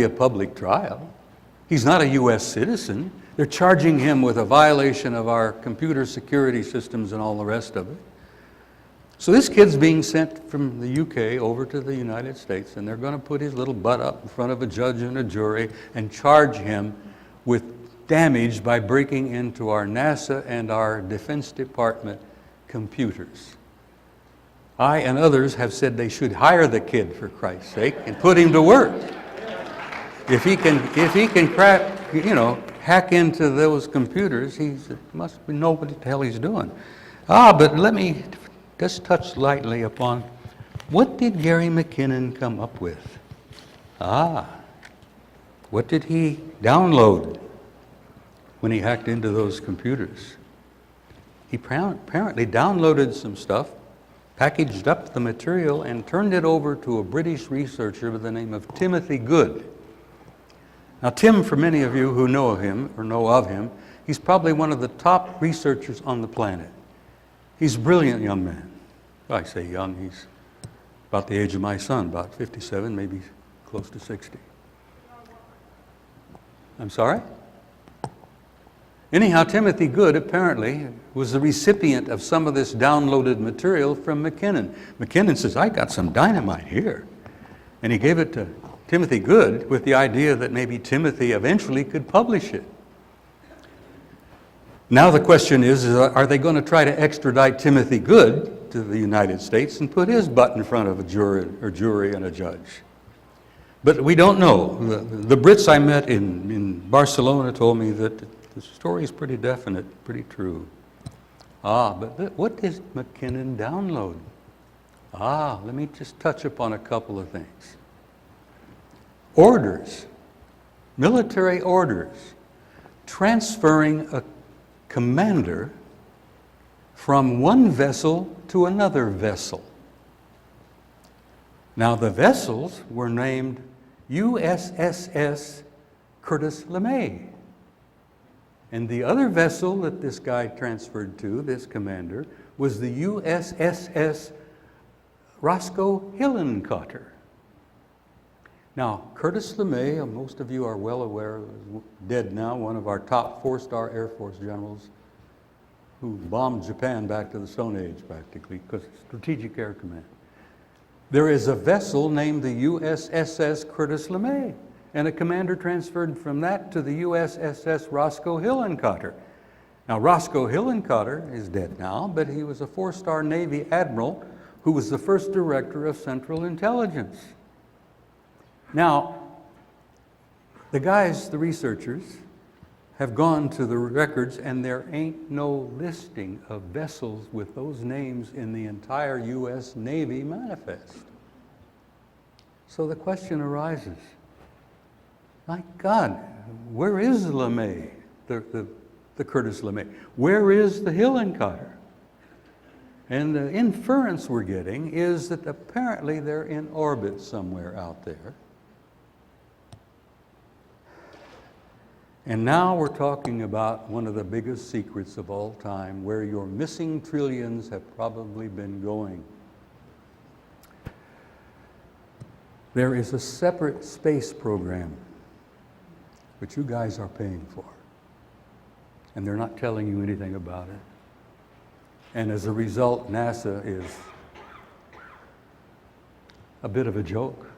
be a public trial. He's not a U.S. citizen. They're charging him with a violation of our computer security systems and all the rest of it. So this kid's being sent from the UK over to the United States, and they're going to put his little butt up in front of a judge and a jury and charge him with damage by breaking into our NASA and our Defense Department computers. I and others have said they should hire the kid, for Christ's sake, and put him to work. If he can crack, hack into those computers, must know what the hell he's doing. But let me just touch lightly upon what did Gary McKinnon come up with? What did he download when he hacked into those computers? He apparently downloaded some stuff, packaged up the material, and turned it over to a British researcher by the name of Timothy Good. Now, Tim, for many of you who know him or know of him, he's probably one of the top researchers on the planet. He's a brilliant young man. I say young, he's about the age of my son, about 57, maybe close to 60. I'm sorry? Anyhow, Timothy Good apparently was the recipient of some of this downloaded material from McKinnon. McKinnon says, I got some dynamite here. And he gave it to Timothy Good with the idea that maybe Timothy eventually could publish it. Now the question is are they going to try to extradite Timothy Good to the United States and put his butt in front of a jury and a judge? But we don't know. The Brits I met in Barcelona told me that the story is pretty definite, pretty true. But what did McKinnon download? Let me just touch upon a couple of things. Orders, military orders, transferring a commander from one vessel to another vessel. Now the vessels were named USS Curtis LeMay. And the other vessel that this guy transferred to, this commander, was the USS Roscoe Hillenkotter. Now, Curtis LeMay, most of you are well aware, is dead now, one of our top 4-star Air Force generals who bombed Japan back to the Stone Age, practically, because Strategic Air Command. There is a vessel named the USS Curtis LeMay, and a commander transferred from that to the USS Roscoe Hillenkotter. Now, Roscoe Hillenkotter is dead now, but he was a 4-star Navy admiral who was the first director of Central Intelligence. Now, the guys, the researchers, have gone to the records, and there ain't no listing of vessels with those names in the entire U.S. Navy manifest. So the question arises, my God, where is LeMay, the Curtis LeMay? Where is the Hillenkotter? And the inference we're getting is that apparently they're in orbit somewhere out there. And now we're talking about one of the biggest secrets of all time, where your missing trillions have probably been going. There is a separate space program which you guys are paying for, and they're not telling you anything about it. And as a result, NASA is a bit of a joke.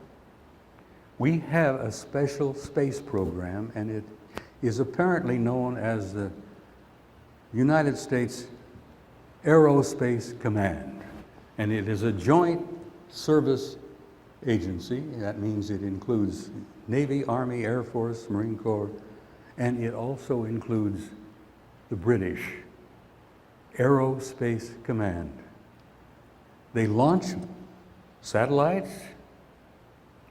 We have a special space program, and it is apparently known as the United States Aerospace Command. And it is a joint service agency. That means it includes Navy, Army, Air Force, Marine Corps, and it also includes the British Aerospace Command. They launch satellites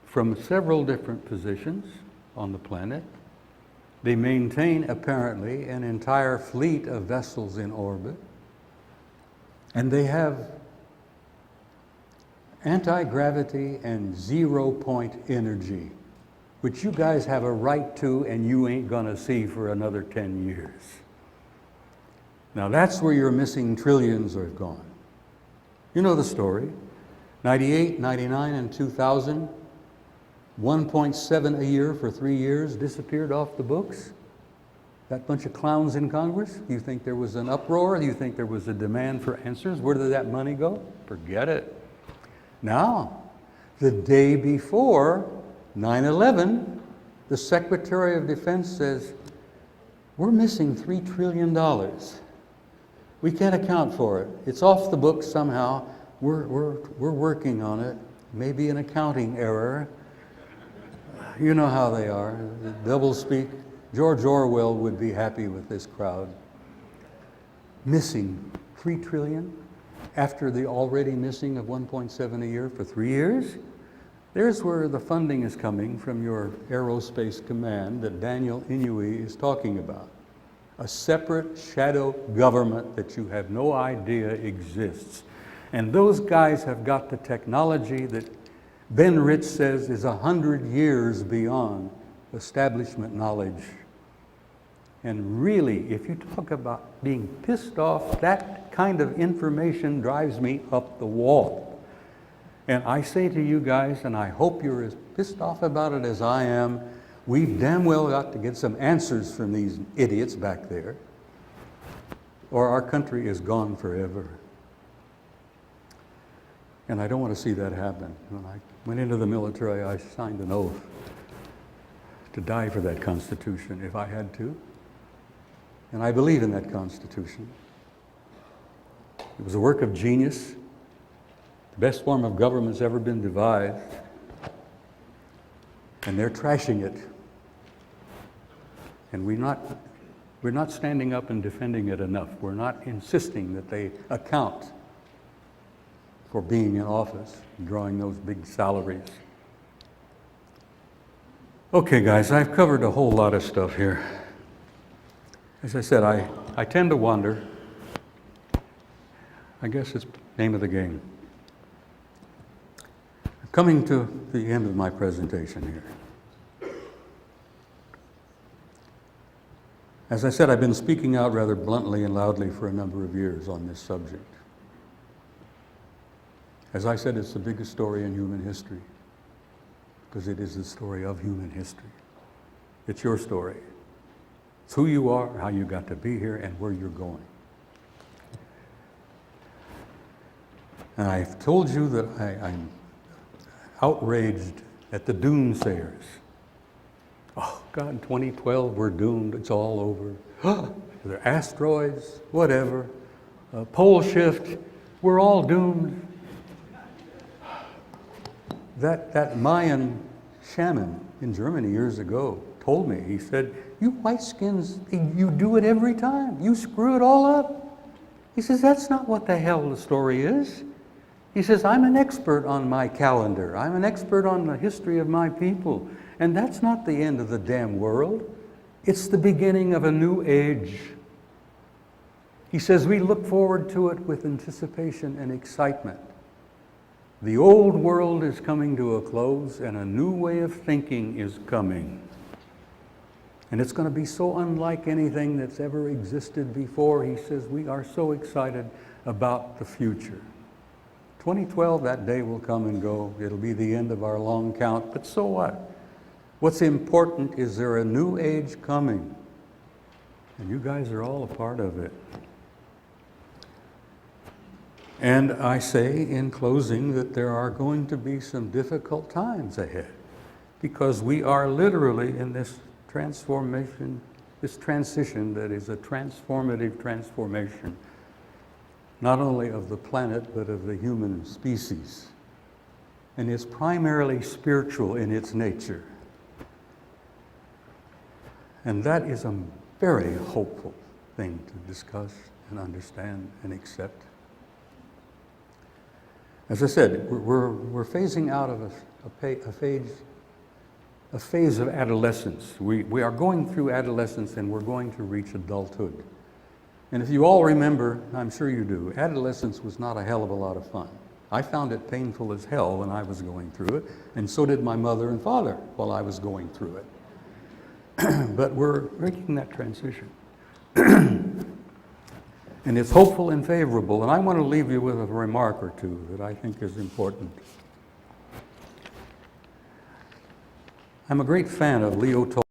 from several different positions on the planet. They maintain, apparently, an entire fleet of vessels in orbit. And they have anti-gravity and zero-point energy, which you guys have a right to and you ain't gonna see for another 10 years. Now that's where your missing trillions are gone. You know the story. 98, 99, and 2000, 1.7 a year for 3 years disappeared off the books? That bunch of clowns in Congress? Do you think there was an uproar? Do you think there was a demand for answers? Where did that money go? Forget it. Now, the day before 9/11, the Secretary of Defense says, we're missing $3 trillion. We can't account for it. It's off the books somehow. We're working on it. Maybe an accounting error. You know how they are, double speak. George Orwell would be happy with this crowd. Missing $3 trillion after the already missing of 1.7 a year for 3 years? There's where the funding is coming from your aerospace command that Daniel Inouye is talking about. A separate shadow government that you have no idea exists. And those guys have got the technology that Ben Rich says is 100 years beyond establishment knowledge. And really, if you talk about being pissed off, that kind of information drives me up the wall. And I say to you guys, and I hope you're as pissed off about it as I am, we've damn well got to get some answers from these idiots back there, or our country is gone forever. And I don't want to see that happen. When I went into the military, I signed an oath to die for that Constitution if I had to. And I believe in that Constitution. It was a work of genius. The best form of government's ever been devised. And they're trashing it. And we're not standing up and defending it enough. We're not insisting that they account for being in office and drawing those big salaries. Okay, guys, I've covered a whole lot of stuff here. As I said, I tend to wander. I guess it's the name of the game. Coming to the end of my presentation here. As I said, I've been speaking out rather bluntly and loudly for a number of years on this subject. As I said, it's the biggest story in human history, because it is the story of human history. It's your story. It's who you are, how you got to be here, and where you're going. And I've told you that I'm outraged at the doomsayers. Oh, God, in 2012, we're doomed. It's all over. They're asteroids, whatever. Pole shift, we're all doomed. That Mayan shaman in Germany years ago told me, he said, you white-skins, you do it every time. You screw it all up. He says, that's not what the hell the story is. He says, I'm an expert on my calendar. I'm an expert on the history of my people. And that's not the end of the damn world. It's the beginning of a new age. He says, we look forward to it with anticipation and excitement. The old world is coming to a close and a new way of thinking is coming. And it's going to be so unlike anything that's ever existed before. He says, we are so excited about the future. 2012, that day will come and go. It'll be the end of our long count, but so what? What's important is there a new age coming. And you guys are all a part of it. And I say in closing that there are going to be some difficult times ahead, because we are literally in this transformation, this transition that is a transformative transformation, not only of the planet, but of the human species. And it's primarily spiritual in its nature. And that is a very hopeful thing to discuss and understand and accept. As I said, we're phasing out of a phase of adolescence. We are going through adolescence and we're going to reach adulthood. And if you all remember, I'm sure you do, adolescence was not a hell of a lot of fun. I found it painful as hell when I was going through it, and so did my mother and father while I was going through it. But we're making that transition. And it's hopeful and favorable, and I want to leave you with a remark or two that I think is important. I'm a great fan of Leo Tolstoy.